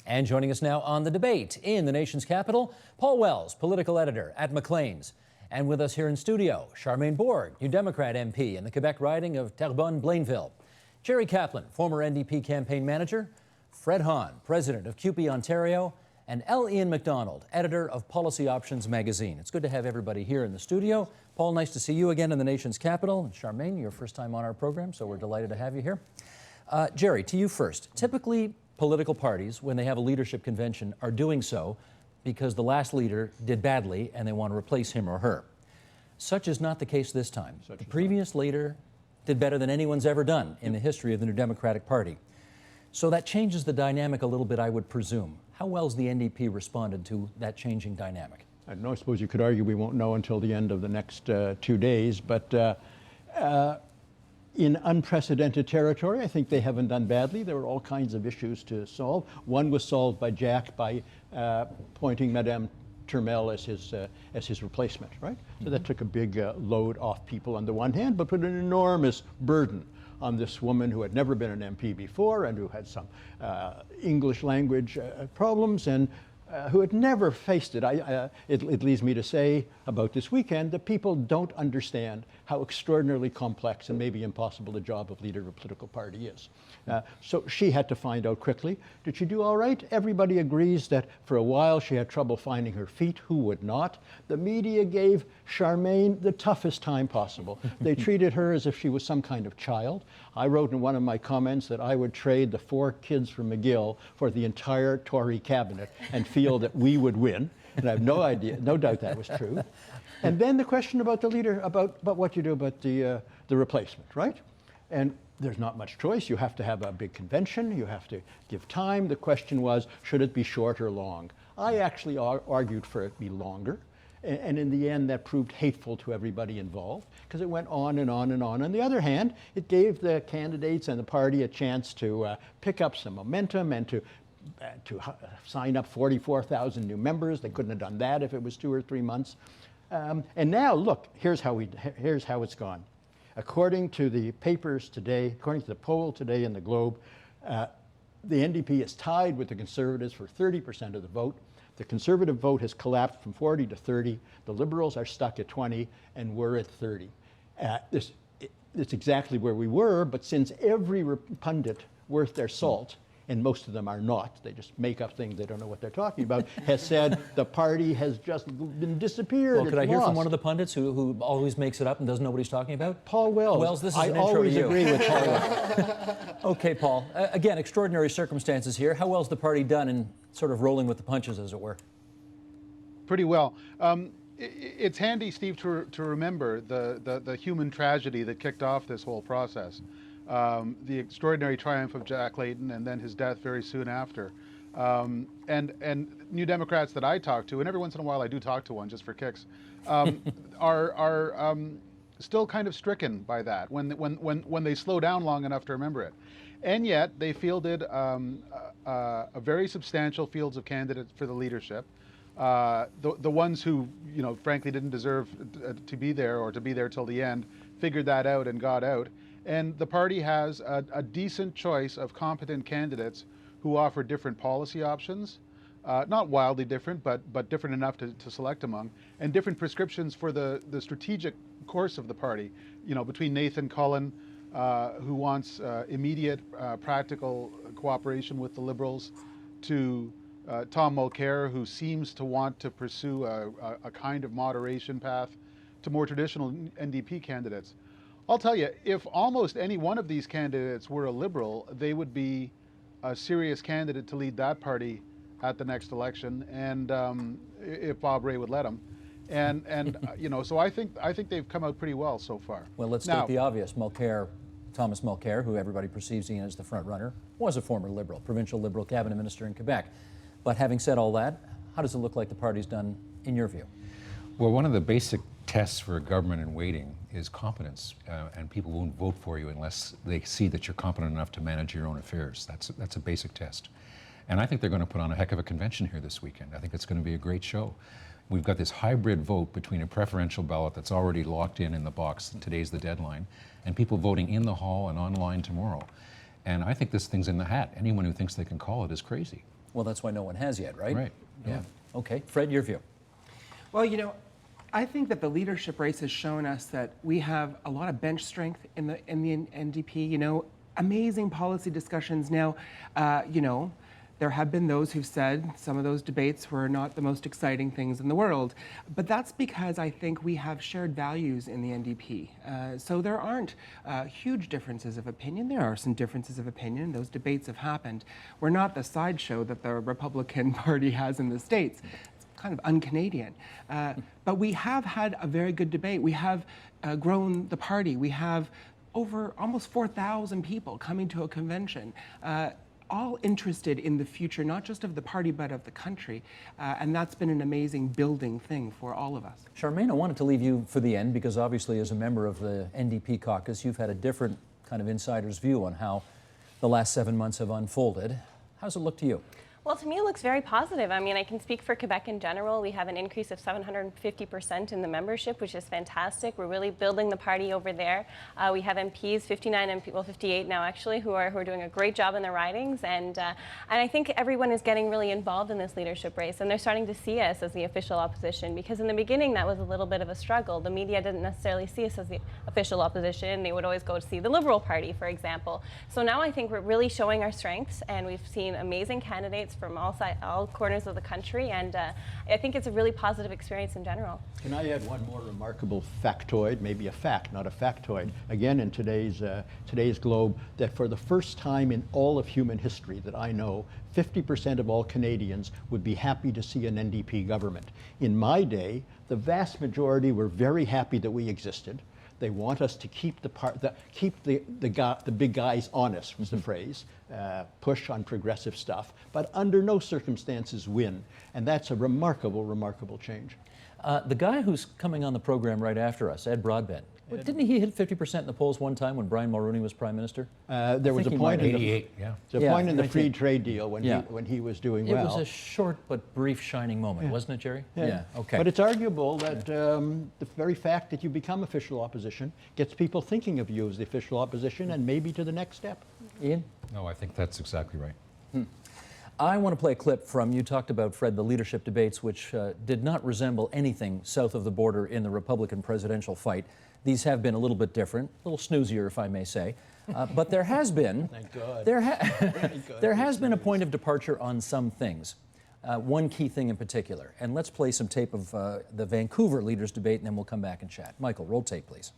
And joining us now on the debate in the nation's capital, Paul Wells, political editor at Maclean's. And with us here in studio, Charmaine Bourg, New Democrat MP in the Quebec riding of Terrebonne-Blainville. Jerry Kaplan, former NDP campaign manager. Fred Hahn, president of CUPE Ontario. And L. Ian MacDonald, editor of Policy Options magazine. It's good to have everybody here in the studio. Paul, nice to see you again in the nation's capital. And Charmaine, your first time on our program, so we're delighted to have you here. Jerry, to you first. Typically, political parties, when they have a leadership convention, are doing so because the last leader did badly and they want to replace him or her. Such is not the case this time. The previous leader did better than anyone's ever done in the history of the New Democratic Party. So that changes the dynamic a little bit, I would presume. How well has the NDP responded to that changing dynamic? I don't know, I suppose you could argue we won't know until the end of the next 2 days, but in unprecedented territory, I think they haven't done badly. There were all kinds of issues to solve. One was solved by Jack by appointing Madame Turmel as his replacement, right? So that took a big load off people on the one hand, but put an enormous burden on this woman who had never been an MP before and who had some English language problems and who had never faced it. It leads me to say about this weekend that people don't understand how extraordinarily complex and maybe impossible the job of leader of a political party is. So she had to find out quickly. Did she do all right? Everybody agrees that for a while she had trouble finding her feet. Who would not? The media gave Charmaine the toughest time possible. They treated her as if she was some kind of child. I wrote in one of my comments that I would trade the 4 kids from McGill for the entire Tory cabinet and feel that we would win. And I have no doubt that was true. And then the question about the leader, about what you do about the replacement, right? And there's not much choice. You have to have a big convention. You have to give time. The question was, should it be short or long? I actually argued for it to be longer. And in the end, that proved hateful to everybody involved because it went on and on and on. On the other hand, it gave the candidates and the party a chance to pick up some momentum and to sign up 44,000 new members. They couldn't have done that if it was 2 or 3 months. And now, look, here's how it's gone. According to the papers today, according to the poll today in the Globe, the NDP is tied with the Conservatives for 30% of the vote. The Conservative vote has collapsed from 40 to 30. The Liberals are stuck at 20, and we're at 30. It's exactly where we were, but since every pundit worth their salt, and most of them are not, they just make up things, they don't know what they're talking about, has said the party has just been disappeared. Well, could I hear from one of the pundits who always makes it up and doesn't know what he's talking about? Paul Wells. Wells, this is an intro to you. I always agree with Paul Wells. Okay, Paul. Again, extraordinary circumstances here. How well's the party done in sort of rolling with the punches, as it were? Pretty well. It's handy, Steve, to remember the human tragedy that kicked off this whole process. The extraordinary triumph of Jack Layton and then his death very soon after. And New Democrats that I talk to, and every once in a while I do talk to one just for kicks, are still kind of stricken by that when they slow down long enough to remember it. And yet they fielded a very substantial fields of candidates for the leadership. The ones who, frankly didn't deserve to be there or to be there till the end figured that out and got out. And the party has a decent choice of competent candidates who offer different policy options, not wildly different, but different enough to select among, and different prescriptions for the strategic course of the party. Between Nathan Cullen, who wants immediate practical cooperation with the Liberals, to Tom Mulcair, who seems to want to pursue a kind of moderation path, to more traditional NDP candidates. I'll tell you, if almost any one of these candidates were a Liberal, they would be a serious candidate to lead that party at the next election, and if Bob Rae would let him. And so I think they've come out pretty well so far. Well, let's state the obvious. Thomas Mulcair, who everybody perceives as the front runner, was a former Liberal, provincial Liberal cabinet minister in Quebec. But having said all that, how does it look like the party's done in your view? Well, one of the basic tests for a government in waiting is competence, and people won't vote for you unless they see that you're competent enough to manage your own affairs. That's a basic test. And I think they're going to put on a heck of a convention here this weekend. I think it's going to be a great show. We've got this hybrid vote between a preferential ballot that's already locked in the box, and today's the deadline, and people voting in the hall and online tomorrow. And I think this thing's in the hat. Anyone who thinks they can call it is crazy. Well, that's why no one has yet, right? Right. Yeah. Okay. Fred, your view. Well, you know, I think that the leadership race has shown us that we have a lot of bench strength in the NDP. You know, amazing policy discussions. Now, you know, there have been those who've said some of those debates were not the most exciting things in the world, but that's because I think we have shared values in the NDP. So there aren't huge differences of opinion. There are some differences of opinion. Those debates have happened. We're not the sideshow that the Republican Party has in the States. It's kind of un-Canadian. But we have had a very good debate. We have grown the party. We have over almost 4,000 people coming to a convention. All interested in the future, not just of the party, but of the country. And that's been an amazing building thing for all of us. Charmaine, I wanted to leave you for the end because obviously as a member of the NDP caucus, you've had a different kind of insider's view on how the last 7 months have unfolded. How's it look to you? Well, to me, it looks very positive. I mean, I can speak for Quebec in general. We have an increase of 750% in the membership, which is fantastic. We're really building the party over there. We have MPs, 59 MPs, well, 58 now actually, who are doing a great job in their ridings, and I think everyone is getting really involved in this leadership race, and they're starting to see us as the official opposition. Because in the beginning, that was a little bit of a struggle. The media didn't necessarily see us as the official opposition. They would always go to see the Liberal Party, for example. So now I think we're really showing our strengths, and we've seen amazing candidates from all corners of the country, and I think it's a really positive experience in general. Can I add one more remarkable factoid, maybe a fact, not a factoid, again in today's Globe, that for the first time in all of human history that I know, 50% of all Canadians would be happy to see an NDP government. In my day, the vast majority were very happy that we existed. They want us to keep the big guys honest, was the phrase, push on progressive stuff, but under no circumstances win. And that's a remarkable, remarkable change. The guy who's coming on the program right after us, Ed Broadbent, didn't he hit 50% in the polls one time when Brian Mulroney was Prime Minister? There was a point in the free trade deal when he was doing well. It was a short but brief shining moment, wasn't it, Jerry? Yeah. Okay. But it's arguable that the very fact that you become official opposition gets people thinking of you as the official opposition and maybe to the next step. Ian? No, I think that's exactly right. I want to play a clip from, you talked about, Fred, the leadership debates, which did not resemble anything south of the border in the Republican presidential fight. These have been a little bit different, a little snoozier, if I may say. But there has been, Thank God. there has been a point of departure on some things. One key thing in particular. And let's play some tape of the Vancouver leaders debate, and then we'll come back and chat. Michael, roll tape, please.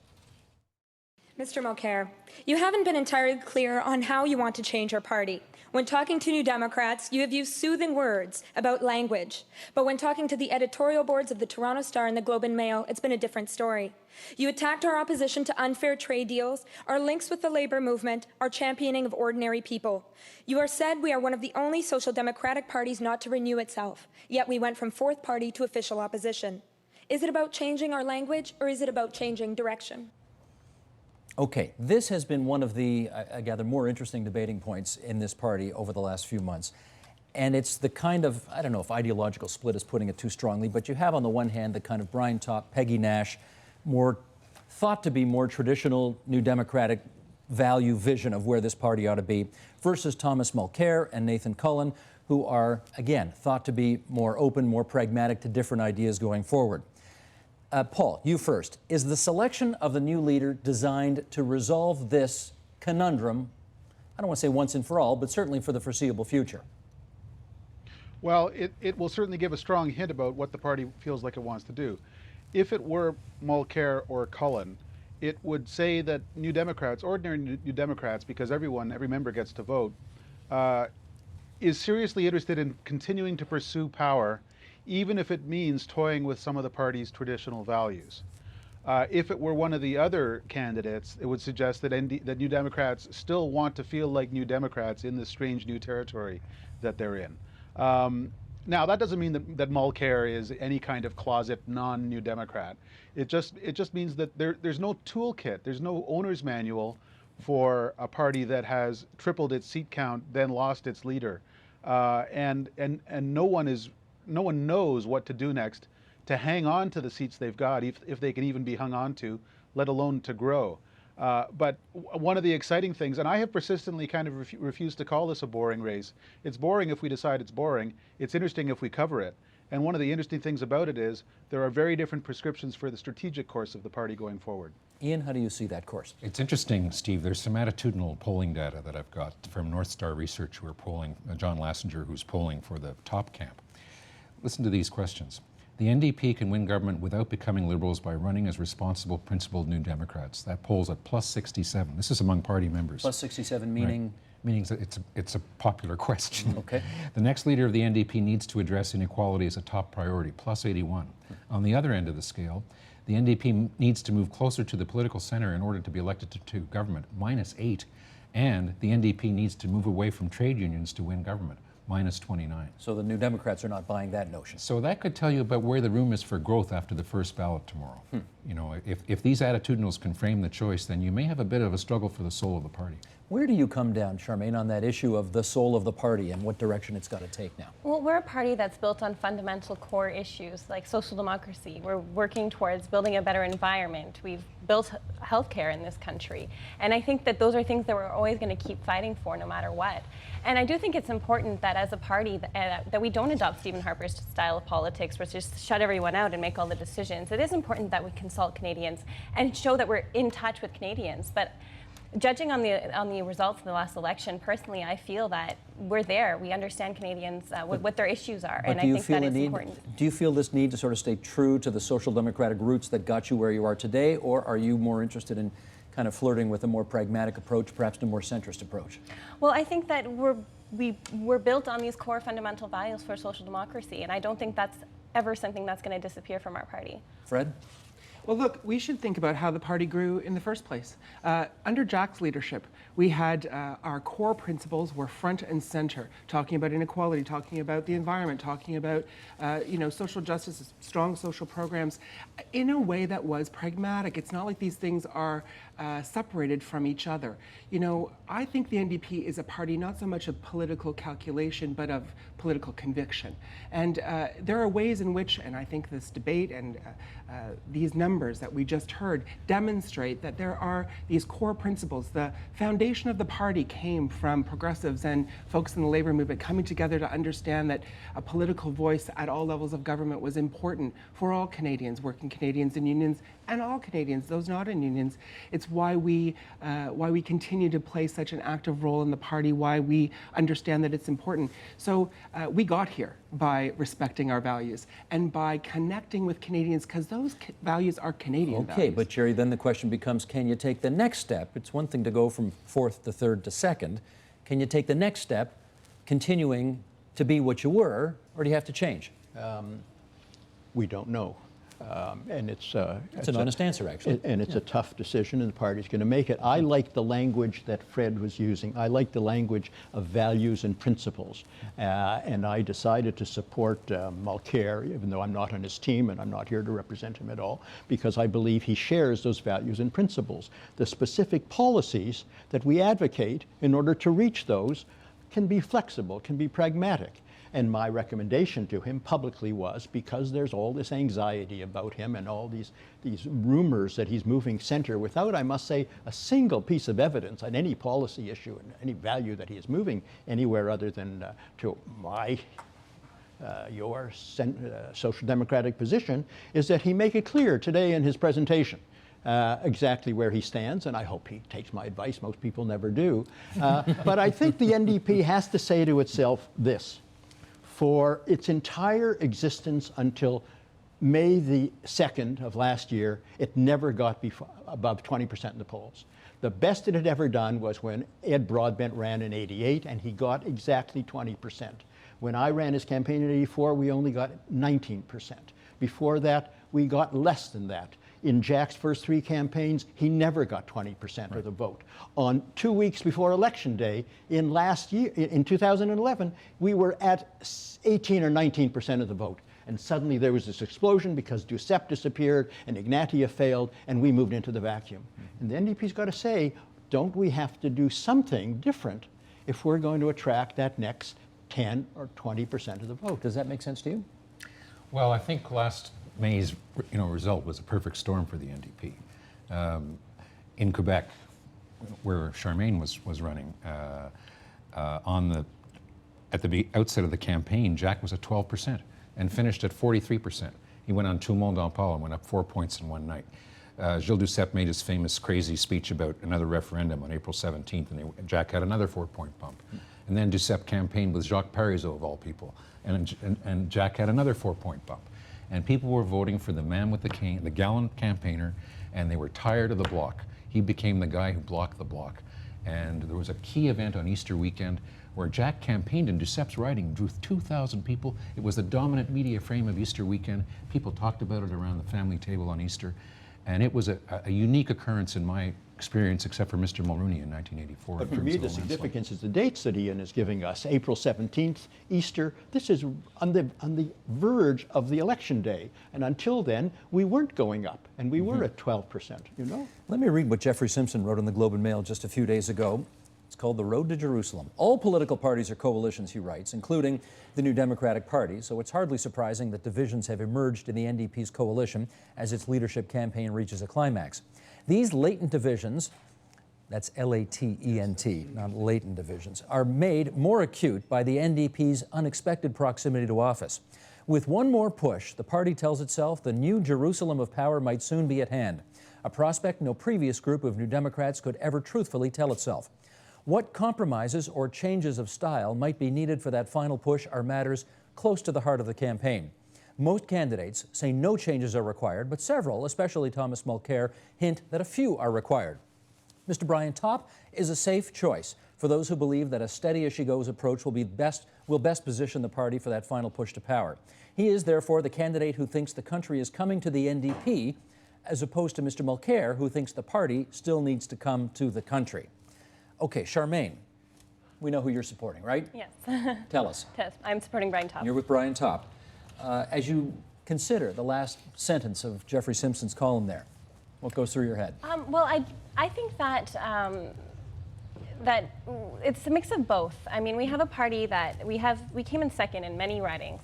Mr. Mulcair, you haven't been entirely clear on how you want to change our party. When talking to New Democrats, you have used soothing words about language. But when talking to the editorial boards of the Toronto Star and the Globe and Mail, it's been a different story. You attacked our opposition to unfair trade deals, our links with the labor movement, our championing of ordinary people. You are said we are one of the only social democratic parties not to renew itself, yet we went from fourth party to official opposition. Is it about changing our language, or is it about changing direction? Okay, this has been one of the, I gather, more interesting debating points in this party over the last few months. And it's the kind of, I don't know if ideological split is putting it too strongly, but you have on the one hand the kind of Brian Topp, Peggy Nash, more thought to be more traditional New Democratic value vision of where this party ought to be, versus Thomas Mulcair and Nathan Cullen, who are, again, thought to be more open, more pragmatic to different ideas going forward. Paul, you first. Is the selection of the new leader designed to resolve this conundrum, I don't want to say once and for all, but certainly for the foreseeable future? Well, it will certainly give a strong hint about what the party feels like it wants to do. If it were Mulcair or Cullen, it would say that New Democrats, ordinary New Democrats, because every member gets to vote, is seriously interested in continuing to pursue power, even if it means toying with some of the party's traditional values. If it were one of the other candidates, it would suggest that New Democrats still want to feel like New Democrats in this strange new territory that they're in. Now, that doesn't mean that Mulcair is any kind of closet non-New Democrat. It just means that there's no toolkit, there's no owner's manual for a party that has tripled its seat count, then lost its leader, and no one knows what to do next to hang on to the seats they've got, if they can even be hung on to, let alone to grow. But one of the exciting things, and I have persistently kind of refused to call this a boring race. It's boring if we decide it's boring. It's interesting if we cover it. And one of the interesting things about it is there are very different prescriptions for the strategic course of the party going forward. Ian, how do you see that course? It's interesting, Steve. There's some attitudinal polling data that I've got from North Star Research, who are polling, John Lassinger, who's polling for the top camp. Listen to these questions. The NDP can win government without becoming Liberals by running as responsible, principled New Democrats. That polls at plus 67. This is among party members. Plus 67 meaning? Right. Meaning that it's a popular question. Okay. The next leader of the NDP needs to address inequality as a top priority, plus 81. On the other end of the scale, the NDP needs to move closer to the political center in order to be elected to government, minus 8. And the NDP needs to move away from trade unions to win government, minus 29. So the New Democrats are not buying that notion. So that could tell you about where the room is for growth after the first ballot tomorrow. You know, if these attitudinals can frame the choice, then you may have a bit of a struggle for the soul of the party. Where do you come down, Charmaine, on that issue of the soul of the party and what direction it's got to take now? Well, we're a party that's built on fundamental core issues like social democracy. We're working towards building a better environment. We've built healthcare in this country. And I think that those are things that we're always going to keep fighting for no matter what. And I do think it's important that as a party that we don't adopt Stephen Harper's style of politics, where it's just shut everyone out and make all the decisions. It is important that we consult Canadians and show that we're in touch with Canadians. But judging on the results of the last election, personally, I feel that we're there. We understand Canadians, what their issues are, and I think that is important. Do you feel this need to sort of stay true to the social democratic roots that got you where you are today, or are you more interested in kind of flirting with a more pragmatic approach, perhaps a more centrist approach? Well, I think that we're built on these core fundamental values for social democracy, and I don't think that's ever something that's going to disappear from our party. Fred? Well, look, we should think about how the party grew in the first place. Under Jack's leadership, we had our core principles were front and center, talking about inequality, talking about the environment, talking about social justice, strong social programs, in a way that was pragmatic. It's not like these things are separated from each other. You know, I think the NDP is a party not so much of political calculation, but of political conviction. And there are ways in which, and I think this debate and these numbers that we just heard demonstrate that there are these core principles. The foundation of the party came from progressives and folks in the labor movement coming together to understand that a political voice at all levels of government was important for all Canadians, working Canadians in unions, and all Canadians, those not in unions. It's why we continue to play such an active role in the party, why we understand that it's important. So we got here by respecting our values and by connecting with Canadians, because those values are Canadian values. Okay, but Jerry, then the question becomes, can you take the next step? It's one thing to go from fourth to third to second. Can you take the next step, continuing to be what you were, or do you have to change? We don't know. And it's an honest answer, actually. And it's a tough decision, and the party's going to make it. I like the language that Fred was using. I like the language of values and principles. And I decided to support Mulcair, even though I'm not on his team and I'm not here to represent him at all, because I believe he shares those values and principles. The specific policies that we advocate in order to reach those can be flexible, can be pragmatic. And my recommendation to him publicly was, because there's all this anxiety about him and all these rumors that he's moving center without, I must say, a single piece of evidence on any policy issue and any value that he is moving anywhere other than to your social democratic position, is that he make it clear today in his presentation exactly where he stands, and I hope he takes my advice. Most people never do. But I think the NDP has to say to itself this: for its entire existence until May the 2nd of last year, it never got above 20% in the polls. The best it had ever done was when Ed Broadbent ran in '88, and he got exactly 20%. When I ran his campaign in '84, we only got 19%. Before that, we got less than that. In Jack's first 3 campaigns, he never got 20% of the vote. On 2 weeks before Election Day in last year, in 2011, we were at 18 or 19% of the vote. And suddenly there was this explosion because Duceppe disappeared and Ignatia failed, and we moved into the vacuum. And the NDP's got to say, don't we have to do something different if we're going to attract that next 10 or 20% of the vote? Does that make sense to you? Well, I think last May's result was a perfect storm for the NDP. in Quebec, where Charmaine was running, at the outset of the campaign, Jack was at 12% and finished at 43%. He went on Tout le monde en parle and went up 4 points in one night. Gilles Duceppe made his famous crazy speech about another referendum on April 17th, and Jack had another 4-point bump. And then Duceppe campaigned with Jacques Parizeau, of all people, and Jack had another 4-point bump. And people were voting for the man with the cane, the gallant campaigner, and they were tired of the bloc. He became the guy who blocked the bloc. And there was a key event on Easter weekend where Jack campaigned in Duceppe's riding, drew 2,000 people. It was the dominant media frame of Easter weekend. People talked about it around the family table on Easter. And it was a unique occurrence in my experience, except for Mr. Mulrooney in 1984. But for me, the significance is the dates that Ian is giving us. April 17th, Easter. This is on the verge of the election day. And until then, we weren't going up, and we were at 12%, you know? Let me read what Jeffrey Simpson wrote in the Globe and Mail just a few days ago. It's called The Road to Jerusalem. All political parties are coalitions, he writes, including the New Democratic Party, so it's hardly surprising that divisions have emerged in the NDP's coalition as its leadership campaign reaches a climax. These latent divisions, that's L-A-T-E-N-T, not latent divisions, are made more acute by the NDP's unexpected proximity to office. With one more push, the party tells itself the new Jerusalem of power might soon be at hand, a prospect no previous group of New Democrats could ever truthfully tell itself. What compromises or changes of style might be needed for that final push are matters close to the heart of the campaign. Most candidates say no changes are required, but several, especially Thomas Mulcair, hint that a few are required. Mr. Brian Topp is a safe choice for those who believe that a steady-as-she-goes approach will best position the party for that final push to power. He is, therefore, the candidate who thinks the country is coming to the NDP, as opposed to Mr. Mulcair, who thinks the party still needs to come to the country. Okay, Charmaine, we know who you're supporting, right? Yes. Tell us. Yes, I'm supporting Brian Topp. You're with Brian Topp. As you consider the last sentence of Jeffrey Simpson's column there, what goes through your head? Well, I think that that it's a mix of both. I mean, we have a party that we came in second in many ridings.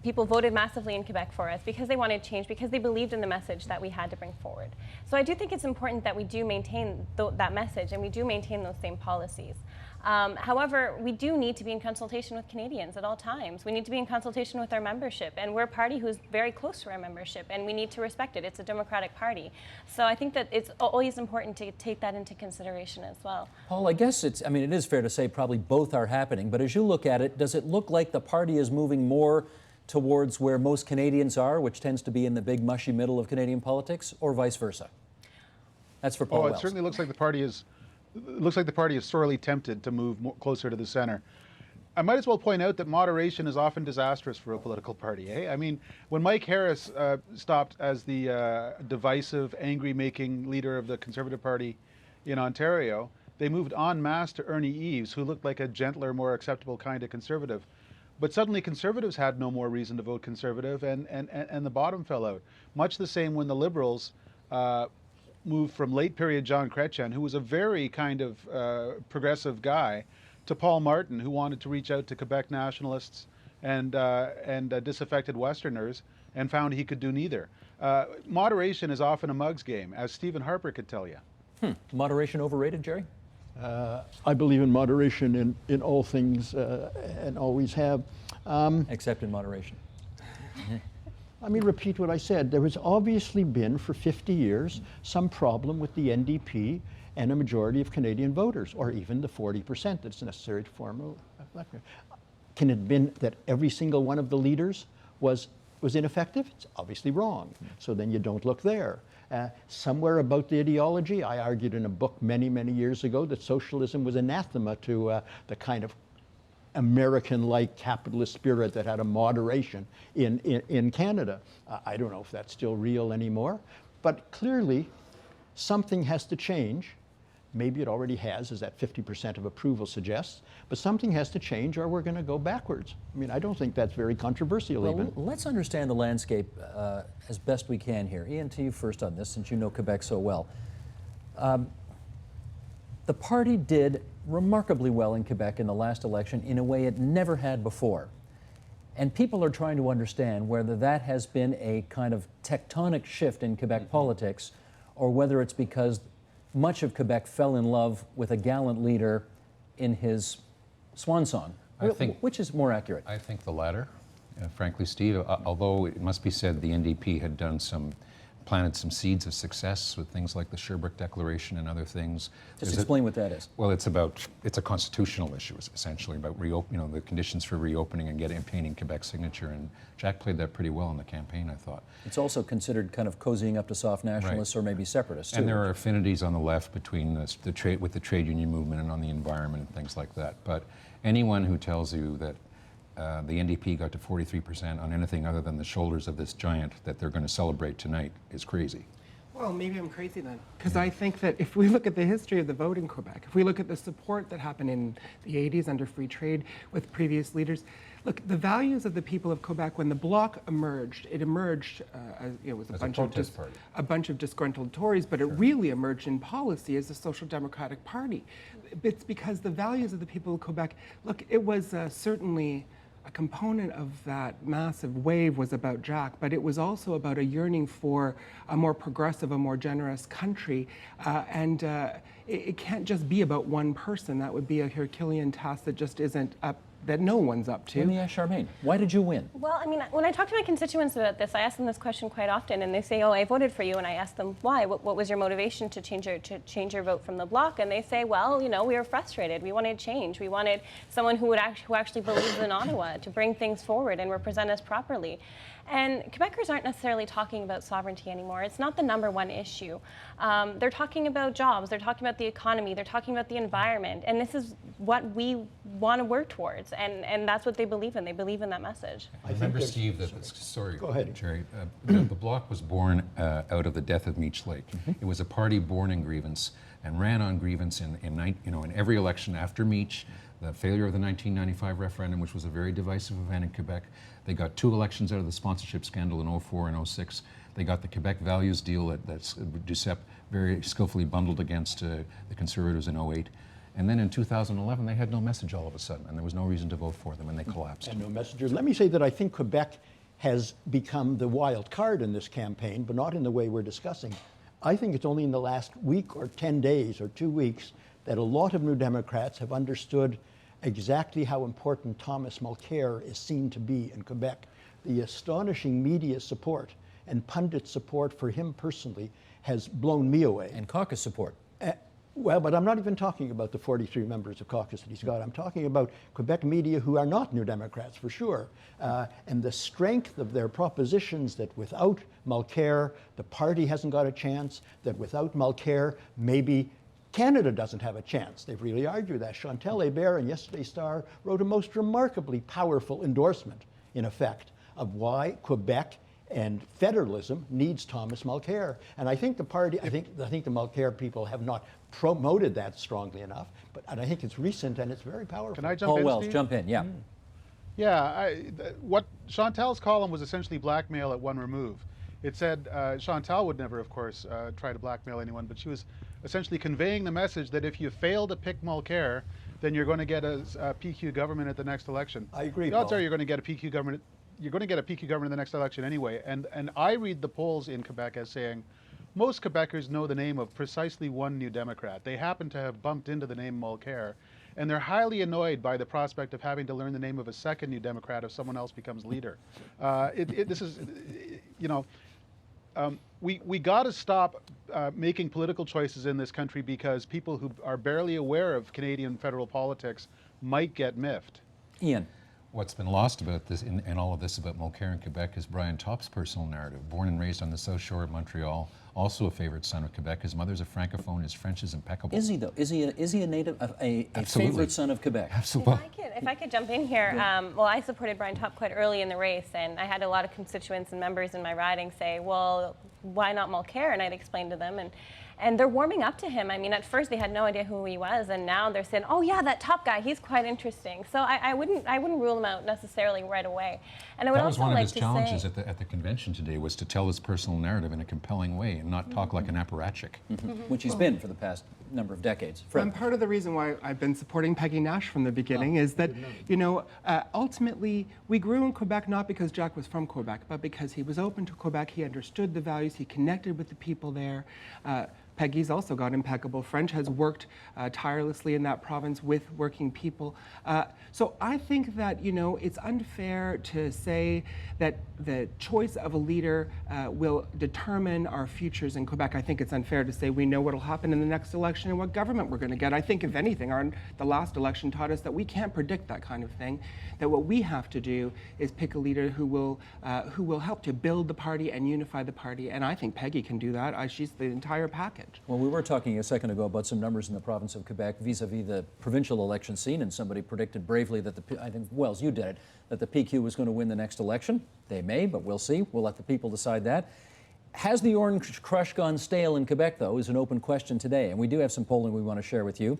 People voted massively in Quebec for us because they wanted change, because they believed in the message that we had to bring forward. So I do think it's important that we do maintain that message and we do maintain those same policies. However, we do need to be in consultation with Canadians at all times. We need to be in consultation with our membership, and we're a party who's very close to our membership, and we need to respect it. It's a democratic party. So I think that it's always important to take that into consideration as well. Paul, I guess it is fair to say probably both are happening, but as you look at it, does it look like the party is moving more towards where most Canadians are, which tends to be in the big mushy middle of Canadian politics, or vice versa? That's for Paul Wells. It certainly looks like the party is sorely tempted to move closer to the center. I might as well point out that moderation is often disastrous for a political party. Eh? I mean, when Mike Harris stopped as the divisive, angry-making leader of the Conservative Party in Ontario, they moved en masse to Ernie Eves, who looked like a gentler, more acceptable kind of conservative. But suddenly Conservatives had no more reason to vote Conservative, and the bottom fell out. Much the same when the Liberals moved from late period John Chrétien, who was a very kind of progressive guy, to Paul Martin, who wanted to reach out to Quebec nationalists and disaffected Westerners, and found he could do neither. Moderation is often a mug's game, as Stephen Harper could tell you. Moderation overrated, Jerry? I believe in moderation in all things and always have. Except in moderation. Let me repeat what I said. There has obviously been, for 50 years, some problem with the NDP and a majority of Canadian voters, or even the 40% that's necessary to form a electorate. Can it have been that every single one of the leaders was ineffective? It's obviously wrong. So then you don't look there. Somewhere about the ideology, I argued in a book many, many years ago that socialism was anathema to the kind of American-like capitalist spirit that had a moderation in Canada. I don't know if that's still real anymore, but clearly something has to change. Maybe it already has, as that 50% of approval suggests, but something has to change or we're going to go backwards. I mean, I don't think that's very controversial even. Let's understand the landscape as best we can here. Ian, to you first on this, since you know Quebec so well. The party did remarkably well in Quebec in the last election in a way it never had before. And people are trying to understand whether that has been a kind of tectonic shift in Quebec politics, or whether it's because much of Quebec fell in love with a gallant leader in his swan song. Which is more accurate? I think the latter, frankly, Steve. Although it must be said the NDP had planted some seeds of success with things like the Sherbrooke Declaration and other things. Just explain what that is. Well, it's a constitutional issue, essentially, about the conditions for reopening and obtaining Quebec's signature. And Jack played that pretty well in the campaign, I thought. It's also considered kind of cozying up to soft nationalists, right, or maybe separatists too. And there are affinities on the left between the trade union movement and on the environment and things like that. But anyone who tells you that the NDP got to 43% on anything other than the shoulders of this giant that they're going to celebrate tonight is crazy. Well, maybe I'm crazy then, because I think that if we look at the history of the vote in Quebec, if we look at the support that happened in the 80s under free trade with previous leaders, look, the values of the people of Quebec, when the Bloc emerged, it emerged, it was a bunch of disgruntled Tories, but it really emerged in policy as a social democratic party. It's because the values of the people of Quebec, look, it was certainly a component of that massive wave was about Jack, but it was also about a yearning for a more progressive, a more generous country. It can't just be about one person. That would be a Herculean task that just isn't up, that no one's up to. Let me ask Charmaine, why did you win? Well, I mean, when I talk to my constituents about this, I ask them this question quite often, and they say, "Oh, I voted for you," and I ask them why. What was your motivation to change your vote from the Bloc? And they say, "Well, you know, we were frustrated. We wanted change. We wanted someone who actually believes in Ottawa to bring things forward and represent us properly." And Quebecers aren't necessarily talking about sovereignty anymore. It's not the #1 issue. They're talking about jobs, they're talking about the economy, they're talking about the environment, and this is what we want to work towards, and that's what they believe in. They believe in that message. I remember, Steve, sorry, go ahead, Jerry. The Bloc was born out of the death of Meech Lake. It was a party born in grievance and ran on grievance in every election after Meech. The failure of the 1995 referendum, which was a very divisive event in Quebec. They got 2 elections out of the sponsorship scandal in 04 and 06. They got the Quebec Values deal that Duceppe very skillfully bundled against the Conservatives in 08. And then in 2011, they had no message all of a sudden, and there was no reason to vote for them, and they collapsed. And no messengers. Let me say that I think Quebec has become the wild card in this campaign, but not in the way we're discussing. I think it's only in the last week or 10 days or 2 weeks that a lot of New Democrats have understood exactly how important Thomas Mulcair is seen to be in Quebec. The astonishing media support and pundit support for him personally has blown me away. And caucus support. Well, but I'm not even talking about the 43 members of caucus that he's got. I'm talking about Quebec media who are not New Democrats, for sure. And the strength of their propositions that without Mulcair, the party hasn't got a chance, that without Mulcair, maybe Canada doesn't have a chance. They've really argued that. Chantal Hébert in yesterday's Star wrote a most remarkably powerful endorsement, in effect, of why Quebec and federalism needs Thomas Mulcair. And I think the party, I think the Mulcair people have not promoted that strongly enough, and I think it's recent and it's very powerful. Can I jump Paul in, Wells, Steve? jump in, yeah. Yeah, what Chantal's column was essentially blackmail at one remove. It said Chantal would never, of course, try to blackmail anyone, but she was essentially conveying the message that if you fail to pick Mulcair, then you're going to get a PQ government at the next election. I agree, The odds Paul. are you're going to get a PQ government. You're going to get a PQ government in the next election anyway. And I read the polls in Quebec as saying most Quebecers know the name of precisely one New Democrat. They happen to have bumped into the name Mulcair, and they're highly annoyed by the prospect of having to learn the name of a second New Democrat if someone else becomes leader. This is, you know. We got to stop making political choices in this country because people who are barely aware of Canadian federal politics might get miffed. Ian. What's been lost about this, in all of this about Mulcair in Quebec, is Brian Topp's personal narrative. Born and raised on the South Shore of Montreal, also a favorite son of Quebec. His mother's a francophone. His French is impeccable. Is he though? Is he a native, a Absolutely. favorite son of Quebec? Absolutely. If I could jump in here, well, I supported Brian Topp quite early in the race, and I had a lot of constituents and members in my riding say, well, why not Mulcair? And I'd explain to them, and they're warming up to him. I mean, at first they had no idea who he was, and now they're saying, oh yeah, that Topp guy, he's quite interesting. So I wouldn't rule him out necessarily right away. And I would That was also one of like his to challenges say, at the convention today, was to tell his personal narrative in a compelling way and not talk like an apparatchik. Which he's been for the past number of decades. Fred. And part of the reason why I've been supporting Peggy Nash from the beginning is that, you know, ultimately we grew in Quebec not because Jack was from Quebec, but because he was open to Quebec, he understood the values, he connected with the people there. Peggy's also got impeccable French, has worked tirelessly in that province with working people. So I think that, it's unfair to say that the choice of a leader will determine our futures in Quebec. I think it's unfair to say we know what will happen in the next election and what government we're going to get. I think, if anything, the last election taught us that we can't predict that kind of thing, that what we have to do is pick a leader who will help to build the party and unify the party. And I think Peggy can do that. She's the entire package. Well, we were talking a second ago about some numbers in the province of Quebec vis-a-vis the provincial election scene, and somebody predicted bravely that I think, Wells, you did it, that the PQ was going to win the next election. They may, but we'll see. We'll let the people decide that. Has the orange crush gone stale in Quebec, though, is an open question today, and we do have some polling we want to share with you.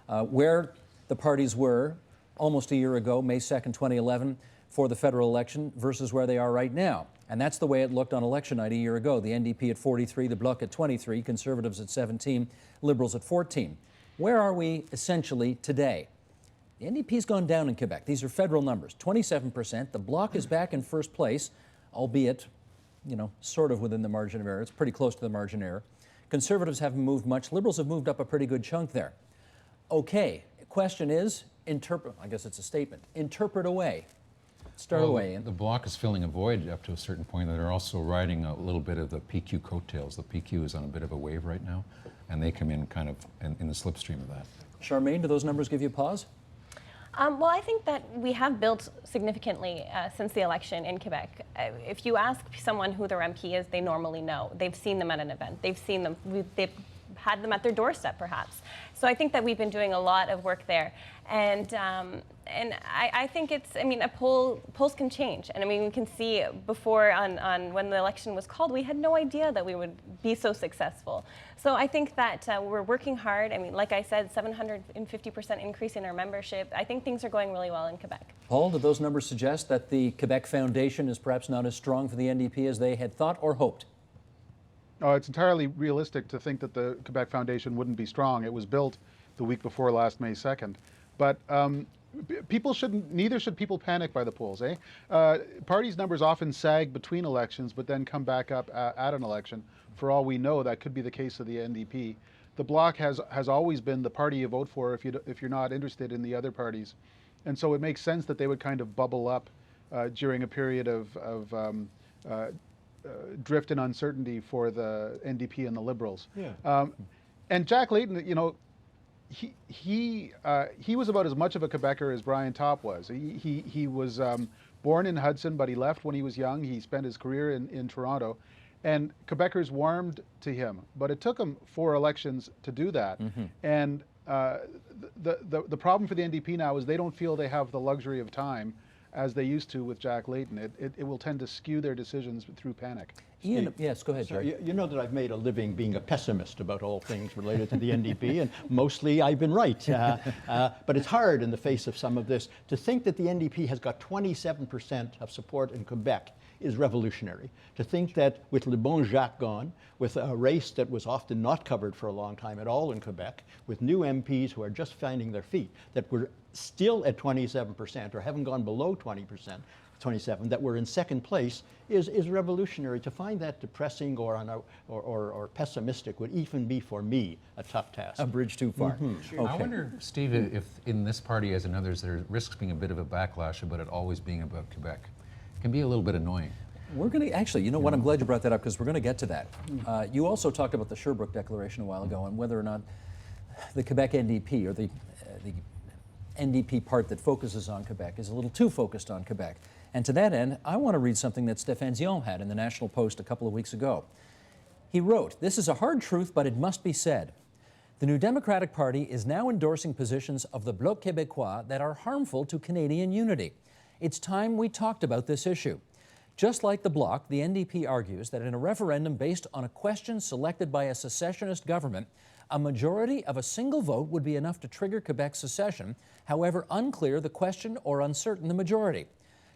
Where the parties were almost a year ago, May 2nd, 2011, for the federal election versus where they are right now. And that's the way it looked on election night a year ago. The NDP at 43, the Bloc at 23, Conservatives at 17, Liberals at 14. Where are we essentially today? The NDP's gone down in Quebec. These are federal numbers, 27%. The Bloc is back in first place, albeit, sort of within the margin of error. It's pretty close to the margin of error. Conservatives haven't moved much. Liberals have moved up a pretty good chunk there. Okay, question is, I guess it's a statement, interpret away. Start away. The Bloc is filling a void up to a certain point. That are also riding a little bit of the PQ coattails. The PQ is on a bit of a wave right now, and they come in kind of in the slipstream of that. Charmaine, do those numbers give you pause? Well, I think that we have built significantly since the election in Quebec. If you ask someone who their MP is, they normally know. They've seen them at an event. They've seen them. They've had them at their doorstep, perhaps. So I think that we've been doing a lot of work there. And I think polls can change. And we can see before on when the election was called, we had no idea that we would be so successful. So I think that we're working hard. Like I said, 750% increase in our membership. I think things are going really well in Quebec. Paul, do those numbers suggest that the Quebec Foundation is perhaps not as strong for the NDP as they had thought or hoped? It's entirely realistic to think that the Quebec Foundation wouldn't be strong. It was built the week before last May 2nd. But neither should people panic by the polls, eh? Parties' numbers often sag between elections, but then come back up at an election. For all we know, that could be the case of the NDP. The Bloc has always been the party you vote for if you're not interested in the other parties. And so it makes sense that they would kind of bubble up during a period of drift and uncertainty for the NDP and the Liberals. Yeah. And Jack Layton, he was about as much of a Quebecer as Brian Topp was. He was born in Hudson, but he left when he was young. He spent his career in Toronto, and Quebecers warmed to him. But it took him 4 elections to do that. Mm-hmm. And the problem for the NDP now is they don't feel they have the luxury of time as they used to with Jack Layton. It will tend to skew their decisions through panic. Ian, yes, go ahead, Jerry. You know that I've made a living being a pessimist about all things related to the NDP, and mostly I've been right. But it's hard in the face of some of this to think that the NDP has got 27% of support in Quebec is revolutionary. To think that with Le Bon Jacques gone, with a race that was often not covered for a long time at all in Quebec, with new MPs who are just finding their feet, that we're still at 27% or haven't gone below 27%, that we're in second place is revolutionary. To find that depressing or pessimistic would even be, for me, a tough task. A bridge too far. Mm-hmm. Sure. Okay. I wonder, Steve, if in this party as in others there risks being a bit of a backlash about it always being about Quebec. It can be a little bit annoying. We're going to actually, you know what, I'm glad you brought that up because we're going to get to that. You also talked about the Sherbrooke Declaration a while ago and whether or not the Quebec NDP or the NDP part that focuses on Quebec is a little too focused on Quebec. And to that end, I want to read something that Stéphane Dion had in the National Post a couple of weeks ago. He wrote, "This is a hard truth, but it must be said. The New Democratic Party is now endorsing positions of the Bloc Québécois that are harmful to Canadian unity. It's time we talked about this issue. Just like the Bloc, the NDP argues that in a referendum based on a question selected by a secessionist government, a majority of a single vote would be enough to trigger Quebec's secession, however unclear the question or uncertain the majority.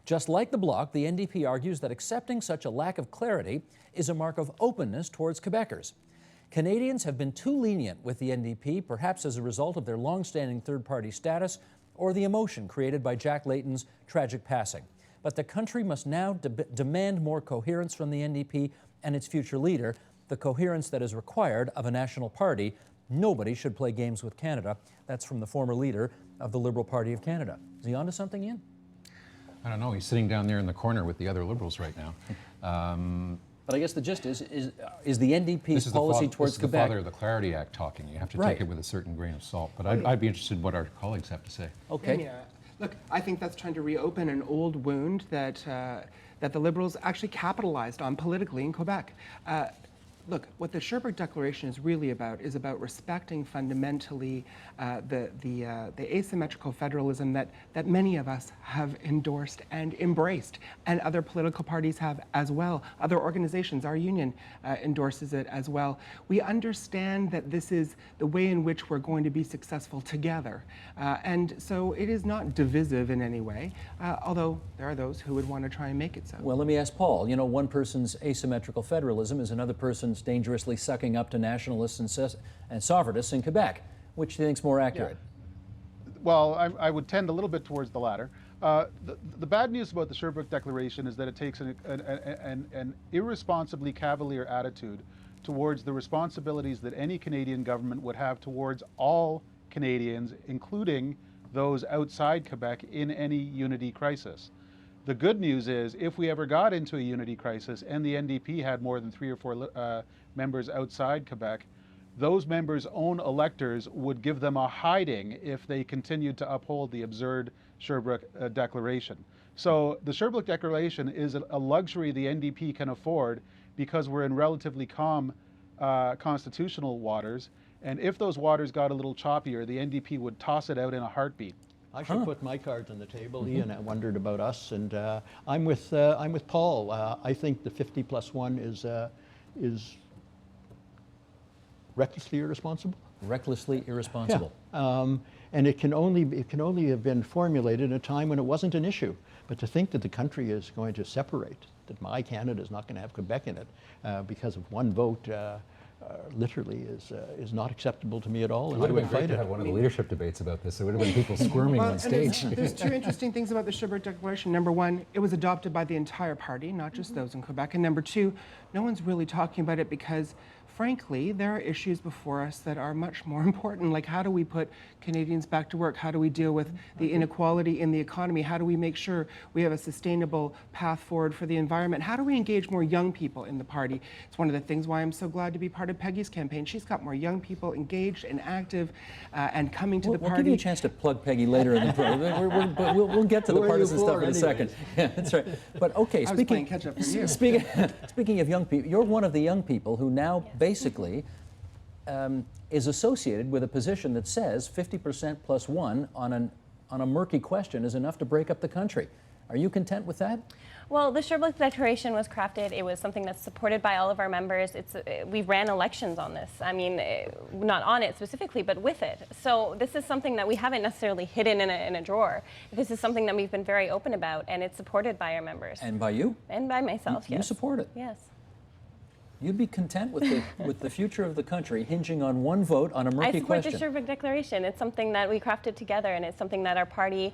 Just like the Bloc, the NDP argues that accepting such a lack of clarity is a mark of openness towards Quebecers. Canadians have been too lenient with the NDP, perhaps as a result of their long-standing third-party status or the emotion created by Jack Layton's tragic passing. But the country must now demand more coherence from the NDP and its future leader. the coherence that is required of a national party. Nobody should play games with Canada. That's from the former leader of the Liberal Party of Canada. Is he onto something, Ian? I don't know. He's sitting down there in the corner with the other Liberals right now. But I guess the gist is the NDP's This policy is towards the Quebec. father of the Clarity Act talking. You have to Right. take it with a certain grain of salt. But I'd be interested in what our colleagues have to say. Okay. Yeah. Look, I think that's trying to reopen an old wound that that the Liberals actually capitalized on politically in Quebec. Look, what the Sherbrooke Declaration is really about is about respecting fundamentally the asymmetrical federalism that many of us have endorsed and embraced, and other political parties have as well. Other organizations, our union endorses it as well. We understand that this is the way in which we're going to be successful together. And so it is not divisive in any way, although there are those who would want to try and make it so. Well, let me ask Paul. You know, one person's asymmetrical federalism is another person's dangerously sucking up to nationalists and sovereigntists in Quebec. Which do you think's more accurate? Well, I would tend a little bit towards the latter. The bad news about the Sherbrooke Declaration is that it takes an irresponsibly cavalier attitude towards the responsibilities that any Canadian government would have towards all Canadians, including those outside Quebec, in any unity crisis. The good news is, if we ever got into a unity crisis and the NDP had more than 3 or 4 members outside Quebec, those members' own electors would give them a hiding if they continued to uphold the absurd Sherbrooke Declaration. So the Sherbrooke Declaration is a luxury the NDP can afford because we're in relatively calm constitutional waters. And if those waters got a little choppier, the NDP would toss it out in a heartbeat. I should put my cards on the table. Ian wondered about us, and I'm with Paul. I think the 50+1 is recklessly irresponsible. Recklessly irresponsible. Yeah. And it can only have been formulated in a time when it wasn't an issue. But to think that the country is going to separate, that my Canada is not going to have Quebec in it because of one vote, literally is not acceptable to me at all. It And would I have would been great fight to it. have one of the leadership debates about this. There would have been people squirming on and stage. there's 2 interesting things about the Sherbrooke Declaration. Number 1, it was adopted by the entire party, not just those in Quebec. And number 2, no one's really talking about it because, frankly, there are issues before us that are much more important, like how do we put Canadians back to work? How do we deal with the inequality in the economy? How do we make sure we have a sustainable path forward for the environment? How do we engage more young people in the party? It's one of the things why I'm so glad to be part of Peggy's campaign. She's got more young people engaged and active and coming to the We'll party. give you a chance to plug Peggy later in the program. We'll get to the Who are you partisan stuff for in a second. Yeah, that's right. But okay, I was playing catch up for you. speaking of young people, you're one of the young people who now basically is associated with a position that says 50% plus 1 on a murky question is enough to break up the country. Are you content with that? Well, the Sherbrooke Declaration was crafted. It was something that's supported by all of our members. We ran elections on this. I mean, not on it specifically, but with it. So this is something that we haven't necessarily hidden in a drawer. This is something that we've been very open about, and it's supported by our members. And by you? And by myself, yes. You support it? Yes. You'd be content with the future of the country hinging on one vote on a murky I support question? the Sherbrooke Declaration. It's something that we crafted together, and it's something that our party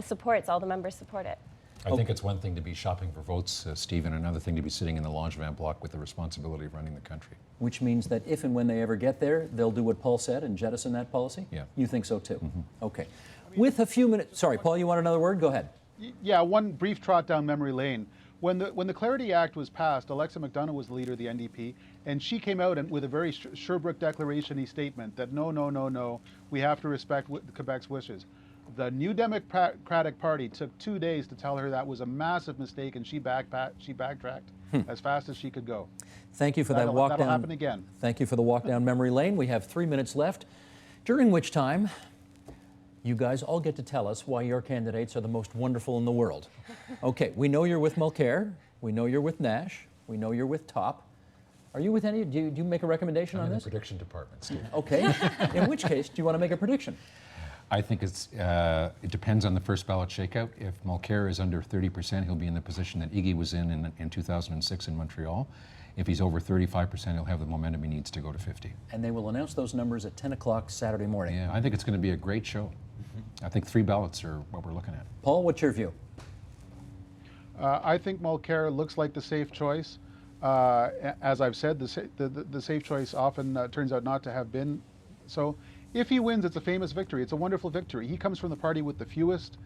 supports. All the members support it. I think it's one thing to be shopping for votes, Steve, and another thing to be sitting in the Longevin block with the responsibility of running the country. Which means that if and when they ever get there, they'll do what Paul said and jettison that policy? Yeah. You think so too? Okay. With a few minutes, sorry, Paul, you want another word? Go ahead. Yeah, one brief trot down memory lane. When the Clarity Act was passed, Alexa McDonough was the leader of the NDP, and she came out with a very Sherbrooke Declaration-y statement that no, we have to respect Quebec's wishes. The New Democratic Party took 2 days to tell her that was a massive mistake, and she backtracked as fast as she could go. Thank you for that walk that'll down. happen again. Thank you for the walk down memory lane. We have 3 minutes left, during which time you guys all get to tell us why your candidates are the most wonderful in the world. Okay, we know you're with Mulcair. We know you're with Nash. We know you're with Top. Are you with any? Do you make a recommendation I'm on in this? the prediction department, Steve. Okay. In which case, do you want to make a prediction? I think it depends on the first ballot shakeout. If Mulcair is under 30%, he'll be in the position that Iggy was in 2006 in Montreal. If he's over 35%, he'll have the momentum he needs to go to 50. And they will announce those numbers at 10 o'clock Saturday morning. Yeah, I think it's going to be a great show. I think 3 ballots are what we're looking at. Paul, what's your view? I think Mulcair looks like the safe choice. As I've said, the safe choice often turns out not to have been so. If he wins, it's a famous victory. It's a wonderful victory. He comes from the party with the fewest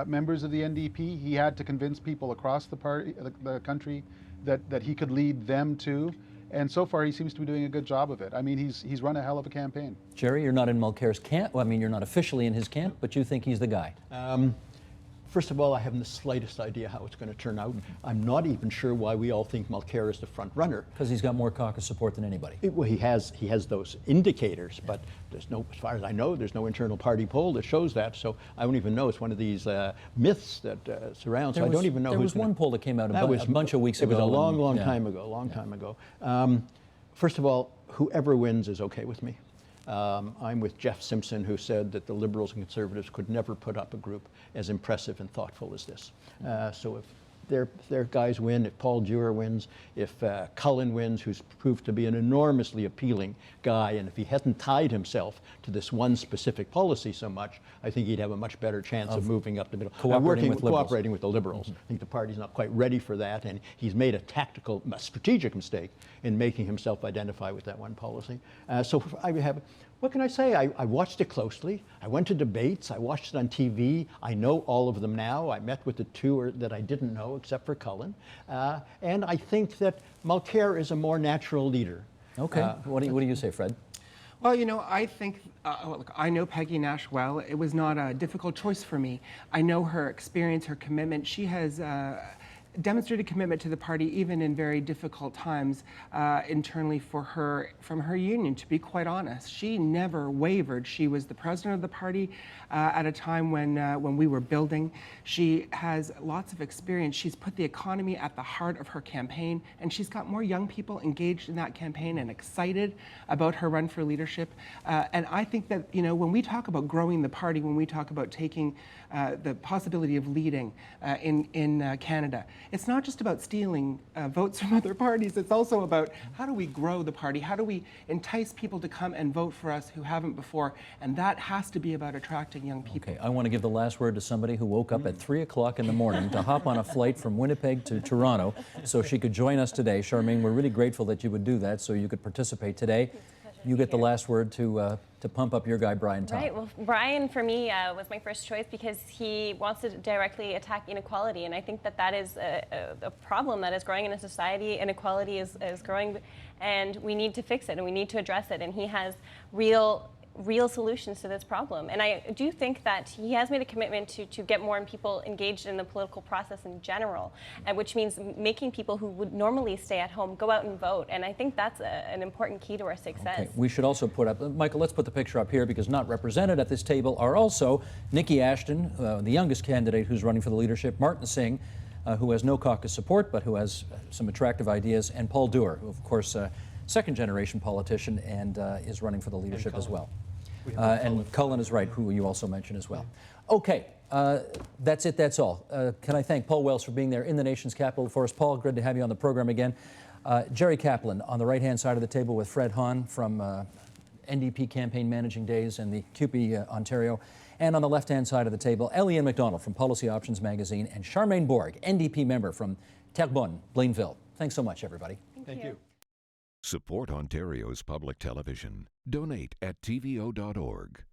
members of the NDP. He had to convince people across the party, the country, that he could lead them too. And so far, he seems to be doing a good job of it. I mean, he's run a hell of a campaign. Jerry, you're not in Mulcair's camp. Well, I mean, you're not officially in his camp, but you think he's the guy. First of all, I haven't the slightest idea how it's going to turn out. I'm not even sure why we all think Mulcair is the front runner. Because he's got more caucus support than anybody. Well, he has those indicators, but there's no, as far as I know, there's no internal party poll that shows that. So I don't even know. It's one of these myths that surrounds. So I don't even know. There was one poll that came out a bunch of weeks ago. It was a long time ago. First of all, whoever wins is okay with me. I'm with Jeff Simpson, who said that the Liberals and Conservatives could never put up a group as impressive and thoughtful as this. So if their guys win, if Paul Dewar wins, if Cullen wins, who's proved to be an enormously appealing guy, and if he hadn't tied himself to this one specific policy so much, I think he'd have a much better chance of moving up the middle. Cooperating with the Liberals. I think the party's not quite ready for that, and he's made a strategic mistake in making himself identify with that one policy. So I have. What can I say? I watched it closely. I went to debates. I watched it on TV. I know all of them now. I met with the two that I didn't know, except for Cullen. And I think that Mulcair is a more natural leader. Okay. What do you say, Fred? Well, you know, I think, look, I know Peggy Nash well. It was not a difficult choice for me. I know her experience, her commitment. She has demonstrated commitment to the party even in very difficult times internally for her, from her union, to be quite honest. She never wavered. She was the president of the party at a time when we were building. She has lots of experience. She's put the economy at the heart of her campaign, and she's got more young people engaged in that campaign and excited about her run for leadership. And I think that, you know, when we talk about growing the party, when we talk about taking the possibility of leading in Canada, it's not just about stealing votes from other parties. It's also about how do we grow the party? How do we entice people to come and vote for us who haven't before? And that has to be about attracting young people. Okay, I want to give the last word to somebody who woke up at 3 o'clock in the morning to hop on a flight from Winnipeg to Toronto so she could join us today. Charmaine, we're really grateful that you would do that so you could participate today. You get the last word to pump up your guy, Brian Tom. Right. Well, Brian, for me, was my first choice because he wants to directly attack inequality. And I think that that is a problem that is growing in a society. Inequality is growing, and we need to fix it, and we need to address it. And he has real solutions to this problem. And I do think that he has made a commitment to get more people engaged in the political process in general, which means making people who would normally stay at home go out and vote. And I think that's an important key to our success. Okay. We should also put up, Michael, let's put the picture up here because not represented at this table are also Nikki Ashton, the youngest candidate who's running for the leadership, Martin Singh, who has no caucus support but who has some attractive ideas, and Paul Dewar, who of course second-generation politician and is running for the leadership as well. And Cullen is right, who you also mentioned as well. Okay, that's it, that's all. Can I thank Paul Wells for being there in the nation's capital for us. Paul, good to have you on the program again. Jerry Kaplan on the right-hand side of the table with Fred Hahn from NDP Campaign Managing Days and the CUPE Ontario. And on the left-hand side of the table, Eliane McDonald from Policy Options Magazine and Charmaine Bourg, NDP member from Terrebonne, Blainville. Thanks so much, everybody. Thank you. Support Ontario's public television. Donate at tvo.org.